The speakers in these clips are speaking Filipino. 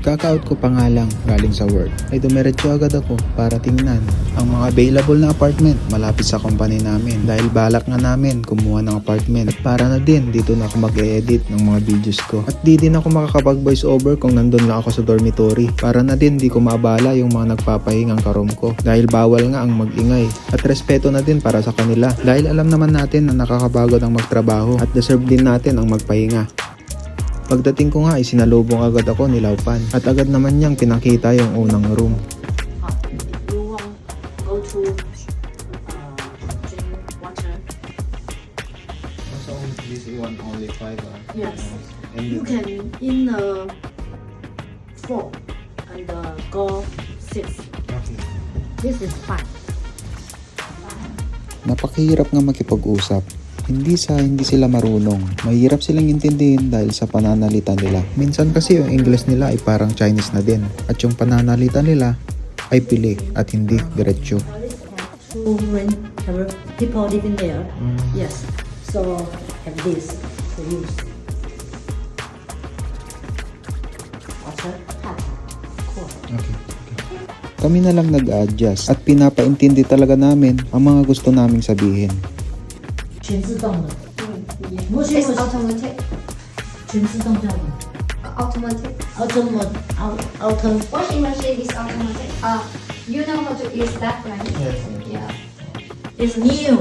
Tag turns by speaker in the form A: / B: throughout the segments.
A: Kaka-out ko pa nga lang galing sa work ay dumiretso agad ako para tingnan ang mga available na apartment malapit sa company namin dahil balak nga namin kumuha ng apartment at para na din dito na ako mag-edit ng mga videos ko at di din ako makakapag voice over kung nandun lang ako sa dormitory para na din di ko maabala yung mga nagpapahingang karom ko dahil bawal nga ang mag-ingay at respeto na din para sa kanila dahil alam naman natin na nakakabagod ang magtrabaho at deserve din natin ang magpahinga. Pagdating ko nga ay sinalubong agad ako ni Laupan at agad naman niyang pinakita yung unang room.
B: You want go to drink water?
A: So this one only 5
B: Yes. You can in the 4 and go 6. This is 5.
A: Napakahirap nga makipag-usap. Hindi sila marunong. Mahirap silang intindihin dahil sa pananalita nila. Minsan kasi yung English nila ay parang Chinese na din. At yung pananalita nila ay pili at hindi diretsyo.
B: People living there. Yes. So have this to use. Water, hot, cool.
A: Kami na lang nag-adjust at pinapaintindi talaga namin ang mga gusto naming sabihin.
B: 全自动的。不是
C: It's automatic.
B: 全自动叫什么
C: Automatic.？auto Washing machine is automatic. You know how to use that, right?
A: Yes.
C: Yeah.
B: is new.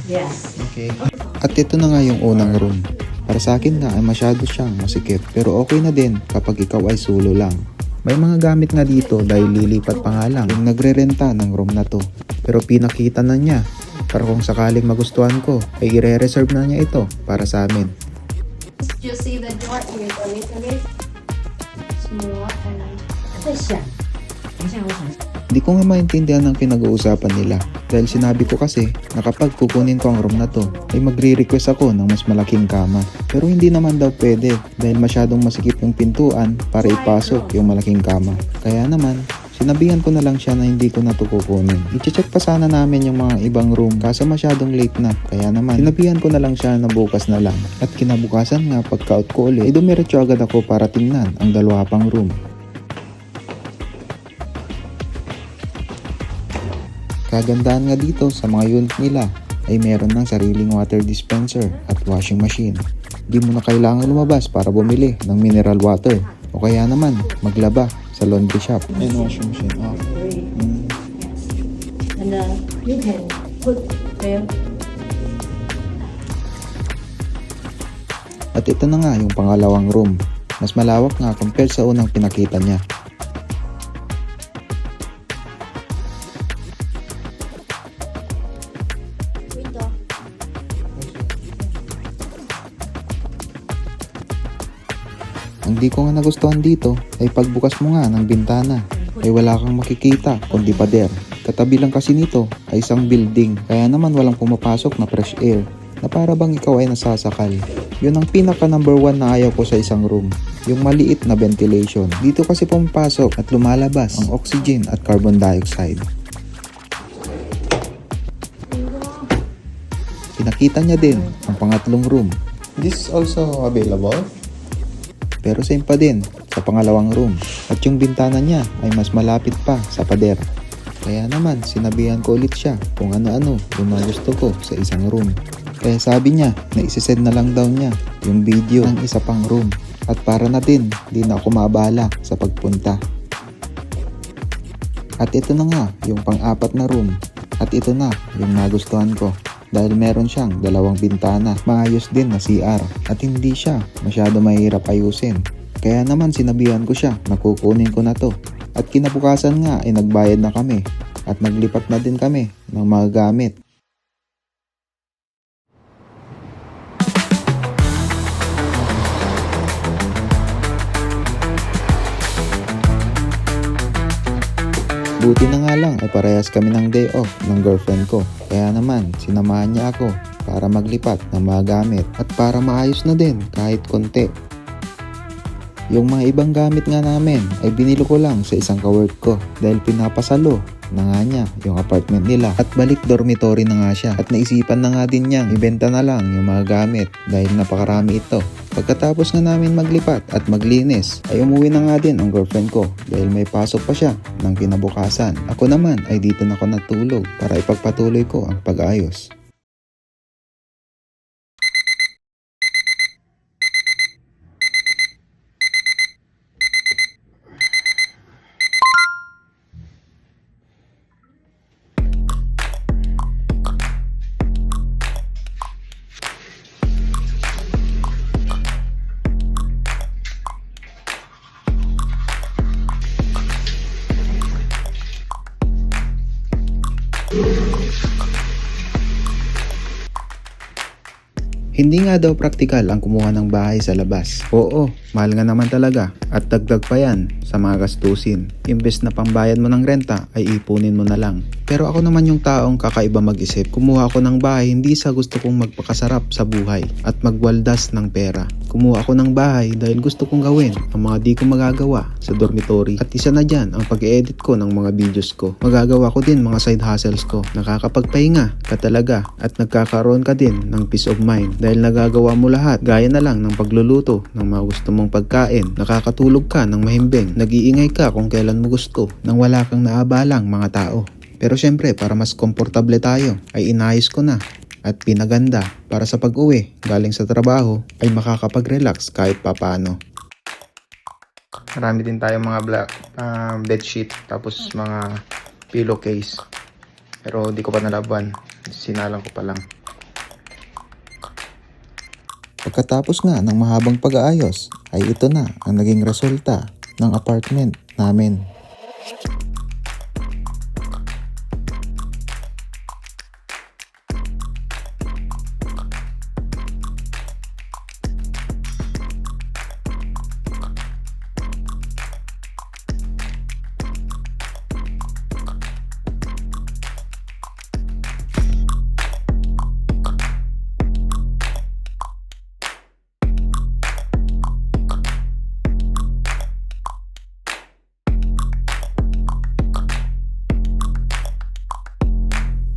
B: Yes.
A: Okay. At ito na nga yung unang room. Para sa akin nga ay masyado siyang masikip pero okay na din kapag ikaw ay solo lang. May mga gamit nga dito dahil lilipat pa nga lang yung nagre-renta ng room na to. Pero pinakita na niya para kung sakaling magustuhan ko ay i-reserve na niya ito para sa amin.
C: You see the door is a little bit small and
B: 在想，等一下我想。
A: Hindi ko nga maintindihan ang pinag-uusapan nila dahil sinabi ko kasi na kapag kukunin ko ang room na to ay magre-request ako ng mas malaking kama. Pero hindi naman daw pwede dahil masyadong masikip yung pintuan para ipasok yung malaking kama. Kaya naman, sinabihan ko na lang siya na hindi ko na to kukunin. I-check pa sana namin yung mga ibang room kaso masyadong late na. Kaya naman, sinabihan ko na lang siya na bukas na lang. At kinabukasan nga pagka-out ko ulit ay dumiretso agad ako para tingnan ang dalawa pang room. Kagandahan nga dito sa mga unit nila ay meron ng sariling water dispenser at washing machine. Di mo na kailangan lumabas para bumili ng mineral water o kaya naman maglaba sa laundry shop. And washing machine.
B: And you can put there.
A: At ito na nga yung pangalawang room. Mas malawak nga compared sa unang pinakita niya.
C: window.
A: Ang di ko nga nagustuhan dito ay pagbukas mo nga ng bintana ay wala kang makikita kundi pader. Katabi lang kasi nito ay isang building kaya naman walang pumapasok na fresh air na para bang ikaw ay nasasakal. Yun ang pinaka number 1 na ayaw ko sa isang room, yung maliit na ventilation. Dito kasi pumapasok at lumalabas ang oxygen at carbon dioxide. Pinakita niya din ang pangatlong room. This also available? Pero same pa din sa pangalawang room at yung bintana niya ay mas malapit pa sa pader. Kaya naman sinabihan ko ulit siya kung ano-ano yung mga gusto ko sa isang room. Kaya sabi niya na isisend na lang daw niya yung video ng isa pang room at para na din di na ako maabala sa pagpunta. At ito na nga yung pang-apat na room at ito na yung nagustuhan ko. Dahil meron siyang dalawang bintana, maayos din na CR at hindi siya masyado mahirap ayusin. Kaya naman sinabihan ko siya na kukunin ko na to. At kinabukasan nga ay nagbayad na kami at naglipat na din kami ng mga gamit. Buti na nga lang ay parehas kami ng day off ng girlfriend ko. Kaya naman sinamahan niya ako para maglipat ng mga gamit at para maayos na din kahit konti. Yung mga ibang gamit nga namin ay binilo ko lang sa isang kawork ko dahil pinapasalo na nga niya yung apartment nila at balik dormitory na nga siya at naisipan na nga din niyang ibenta na lang yung mga gamit dahil napakarami ito. Pagkatapos nga namin maglipat at maglinis ay umuwi na nga din ang girlfriend ko dahil may pasok pa siya ng kinabukasan. Ako naman ay dito na ako natulog para ipagpatuloy ko ang pag-ayos. Hindi nga daw praktikal ang kumuha ng bahay sa labas. Oo, mahal nga naman talaga at dagdag pa yan sa mga gastusin. Imbes na pambayad mo ng renta ay ipunin mo na lang. Pero ako naman yung taong kakaiba mag-isip. Kumuha ako ng bahay hindi sa gusto kong magpakasarap sa buhay at magwaldas ng pera. Kumuha ako ng bahay dahil gusto kong gawin ang mga di ko magagawa sa dormitory. At isa na dyan ang pag-edit ko ng mga videos ko. Magagawa ko din mga side hustles ko. Nakakapagpahinga ka talaga at nagkakaroon ka din ng peace of mind. Dahil nagagawa mo lahat gaya na lang ng pagluluto ng mga gusto mong pagkain. Nakakatulog ka ng mahimbing. Nag-iingay ka kung kailan mo gusto nang wala kang naabalang mga tao. Pero syempre para mas komportable tayo ay inayos ko na at pinaganda para sa pag-uwi galing sa trabaho ay makakapag-relax kahit papaano. Marami din tayong mga bedsheet tapos mga pillowcase. Pero di ko pa nalaban. Sinalang ko pa lang. Pagkatapos nga ng mahabang pag-aayos ay ito na ang naging resulta ng apartment namin.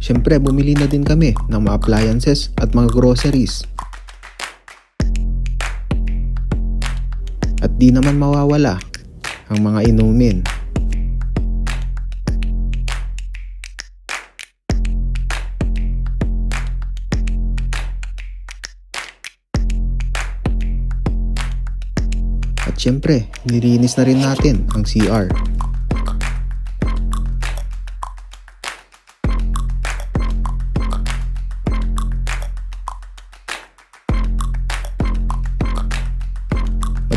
A: Siyempre, bumili na din kami ng mga appliances at mga groceries. At di naman mawawala ang mga inumin. At siyempre, nilinis na rin natin ang CR.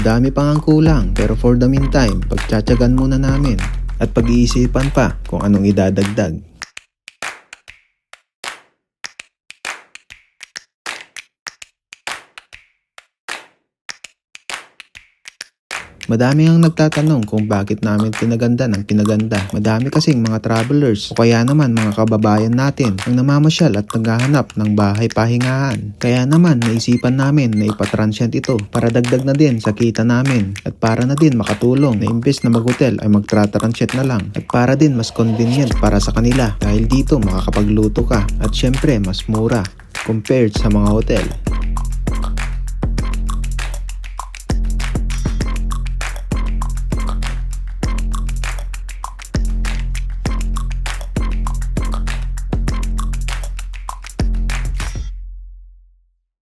A: Madami pang ang kulang pero for the meantime, pagtsatsagan muna namin at pag-iisipan pa kung anong idadagdag. Madami ang nagtatanong kung bakit namin pinaganda ng pinaganda. Madami kasing mga travelers o kaya naman mga kababayan natin ang namamasyal at naghahanap ng bahay pahingahan. Kaya naman naisipan namin na ipatransient ito para dagdag na din sa kita namin at para na din makatulong na imbes na mag-hotel ay magtratransient na lang at para din mas convenient para sa kanila dahil dito makakapagluto ka at syempre mas mura compared sa mga hotel.